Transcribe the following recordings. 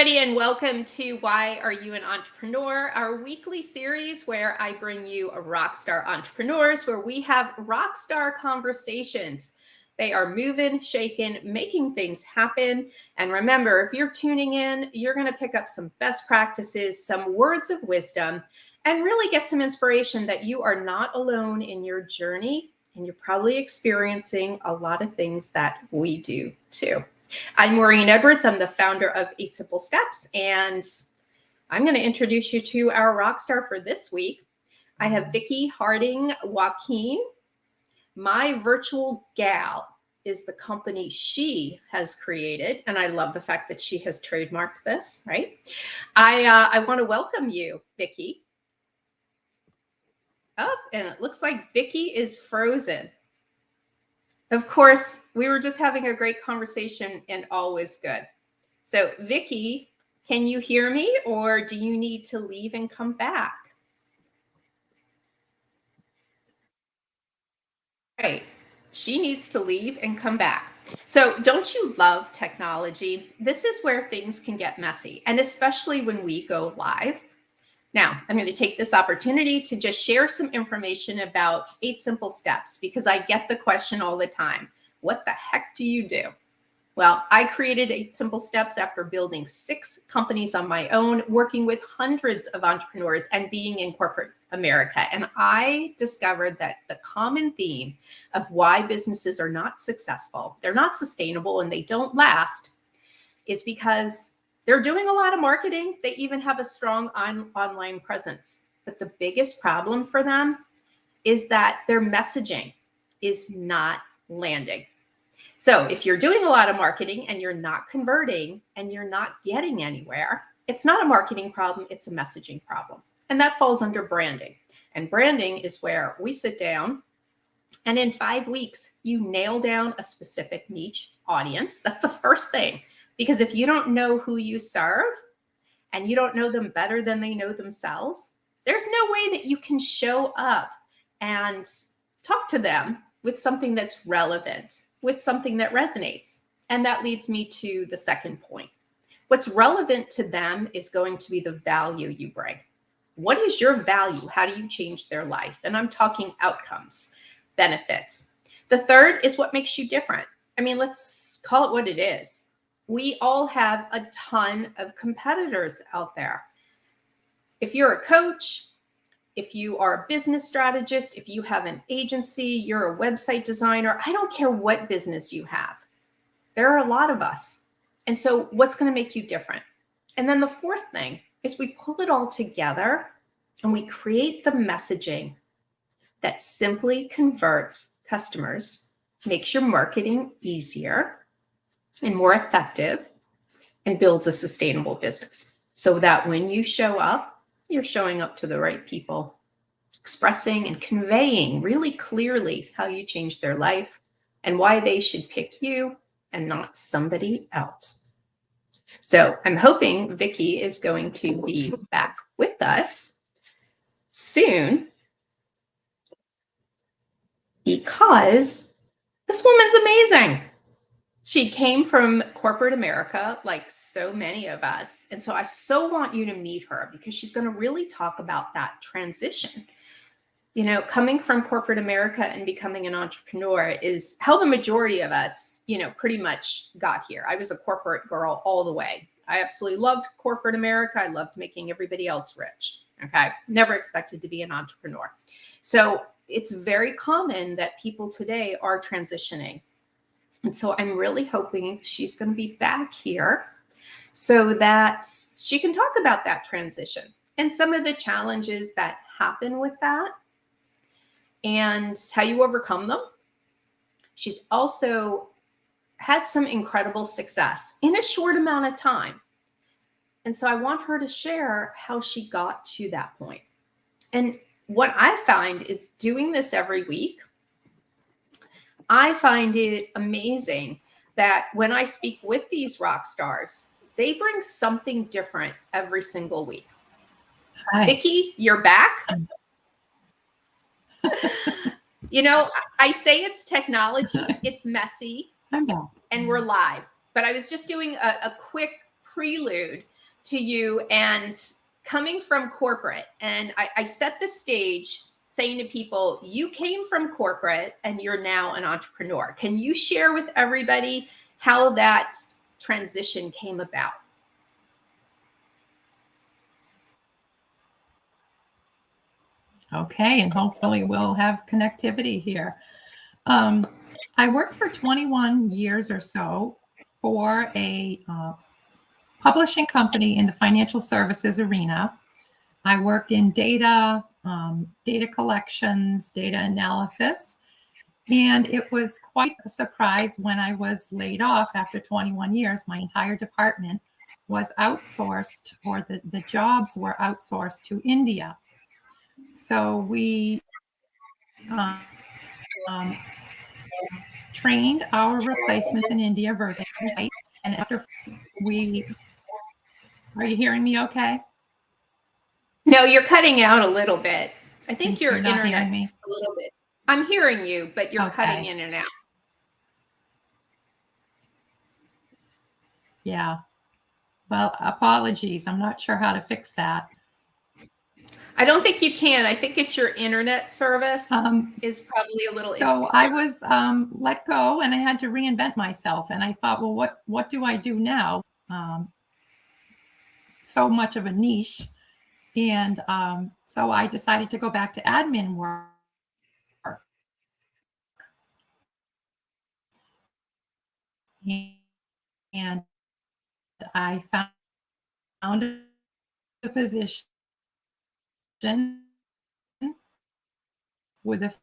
everybody, and welcome to Why Are You an Entrepreneur, our weekly series where I bring you rockstar entrepreneurs, where we have rockstar conversations. They are moving, shaking, making things happen. And remember, if you're tuning in, you're going to pick up some best practices, some words of wisdom, and really get some inspiration that you are not alone in your journey. And you're probably experiencing a lot of things that we do too. I'm Maureen Edwards. I'm the founder of 8 Simple Steps, and I'm going to introduce you to our rock star for this week. I have Vickie Harding-Wakeen. MyVirtualGal is the company she has created, and I love the fact that she has trademarked this, right? I want to welcome you, Vickie. Oh, and it looks like Vickie is frozen. Of course, we were just having a great conversation and all was good. So Vickie, can you hear me, or do you need to leave and come back? Right. She needs to leave and come back. So don't you love technology? This is where things can get messy, and especially when we go live. Now, I'm going to take this opportunity to just share some information about 8 Simple Steps, because I get the question all the time. What the heck do you do? Well, I created 8 Simple Steps after building 6 companies on my own, working with hundreds of entrepreneurs and being in corporate America. And I discovered that the common theme of why businesses are not successful, they're not sustainable, and they don't last is because they're doing a lot of marketing. They even have a strong online presence. But the biggest problem for them is that their messaging is not landing. So if you're doing a lot of marketing and you're not converting and you're not getting anywhere, it's not a marketing problem, it's a messaging problem. And that falls under branding. And branding is where we sit down and in 5 weeks, you nail down a specific niche audience. That's the first thing. Because if you don't know who you serve and you don't know them better than they know themselves, there's no way that you can show up and talk to them with something that's relevant, with something that resonates. And that leads me to the second point. What's relevant to them is going to be the value you bring. What is your value? How do you change their life? And I'm talking outcomes, benefits. The third is what makes you different. I mean, let's call it what it is. We all have a ton of competitors out there. If you're a coach, if you are a business strategist, if you have an agency, you're a website designer, I don't care what business you have. There are a lot of us. And so what's going to make you different? And then the fourth thing is we pull it all together and we create the messaging that simply converts customers, makes your marketing easier and more effective, and builds a sustainable business. So that when you show up, you're showing up to the right people, expressing and conveying really clearly how you change their life and why they should pick you and not somebody else. So I'm hoping Vickie is going to be back with us soon, because this woman's amazing. She came from corporate America, like so many of us. And so I so want you to meet her, because she's going to really talk about that transition. You know, coming from corporate America and becoming an entrepreneur is how the majority of us, pretty much got here. I was a corporate girl all the way. I absolutely loved corporate America. I loved making everybody else rich. Okay. Never expected to be an entrepreneur. So it's very common that people today are transitioning. And so I'm really hoping she's going to be back here so that she can talk about that transition and some of the challenges that happen with that and how you overcome them. She's also had some incredible success in a short amount of time. And so I want her to share how she got to that point. And what I find is doing this every week, I find it amazing that when I speak with these rock stars, they bring something different every single week. Hi. Vickie, you're back. I say it's technology, it's messy, I'm back, and we're live. But I was just doing a quick prelude to you and coming from corporate. And I set the stage saying to people, you came from corporate and you're now an entrepreneur. Can you share with everybody how that transition came about? Okay, and hopefully we'll have connectivity here. I worked for 21 years or so for a publishing company in the financial services arena. I worked in data, data collections, data analysis, and it was quite a surprise when I was laid off after 21 years. My entire department was outsourced, or the jobs were outsourced to India. So we trained our replacements in India virtually, and after are you hearing me okay? No, you're cutting out a little bit. I think your You're not hearing internet's me? a little bit. I'm hearing you, but you're cutting Okay. in and out. Yeah. Well, apologies. I'm not sure how to fix that. I don't think you can. I think it's your internet service is probably a little. So I was let go, and I had to reinvent myself. And I thought, well, what do I do now? So much of a niche, and so I decided to go back to admin work. And I found a position with a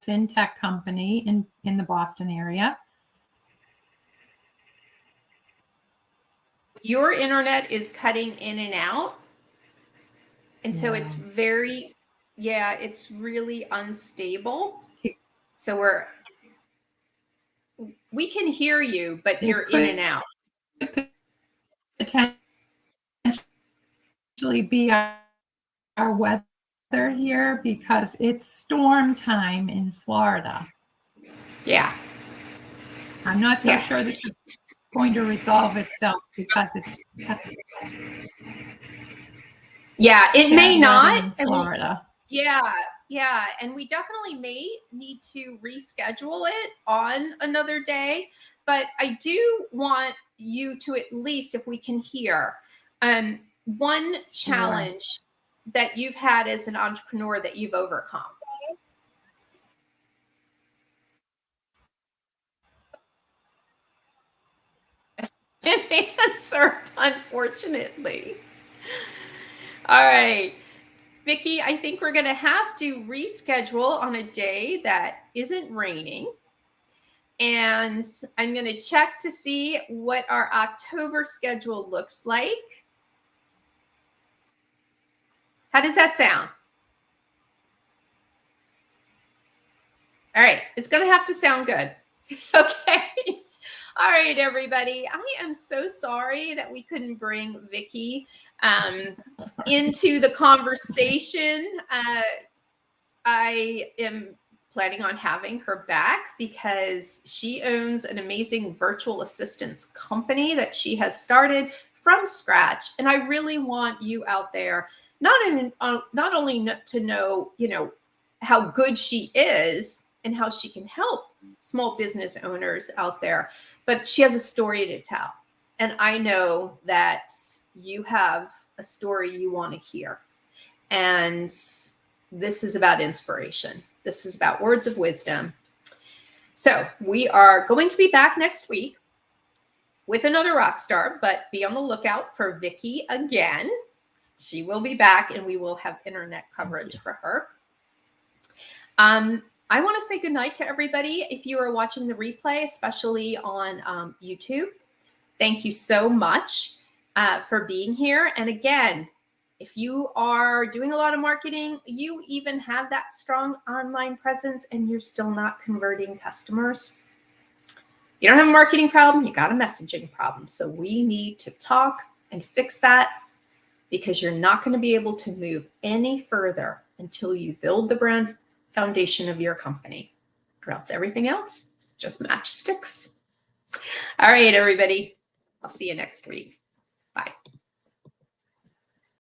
fintech company in the Boston area. Your internet is cutting in and out. And so it's very, it's really unstable. So we can hear you, but you're in and out. Potentially be our weather here because it's storm time in Florida. Yeah. I'm not so sure this is going to resolve itself because it's it may not in Florida. Yeah, and we definitely may need to reschedule it on another day, but I do want you to at least, if we can hear, one challenge that you've had as an entrepreneur that you've overcome. An answer, unfortunately. All right. Vickie, I think we're going to have to reschedule on a day that isn't raining. And I'm going to check to see what our October schedule looks like. How does that sound? All right. It's going to have to sound good. Okay. All right, everybody. I am so sorry that we couldn't bring Vickie into the conversation. I am planning on having her back because she owns an amazing virtual assistance company that she has started from scratch. And I really want you out there, not only to know, how good she is and how she can help small business owners out there, but she has a story to tell. And I know that you have a story you want to hear. And this is about inspiration. This is about words of wisdom. So we are going to be back next week with another rock star, but be on the lookout for Vickie again. She will be back and we will have internet coverage for her. I want to say goodnight to everybody. If you are watching the replay, especially on YouTube, thank you so much for being here. And again, if you are doing a lot of marketing, you even have that strong online presence and you're still not converting customers, you don't have a marketing problem, you got a messaging problem. So we need to talk and fix that because you're not going to be able to move any further until you build the brand foundation of your company, or else everything else just matchsticks. All right, everybody. I'll see you next week.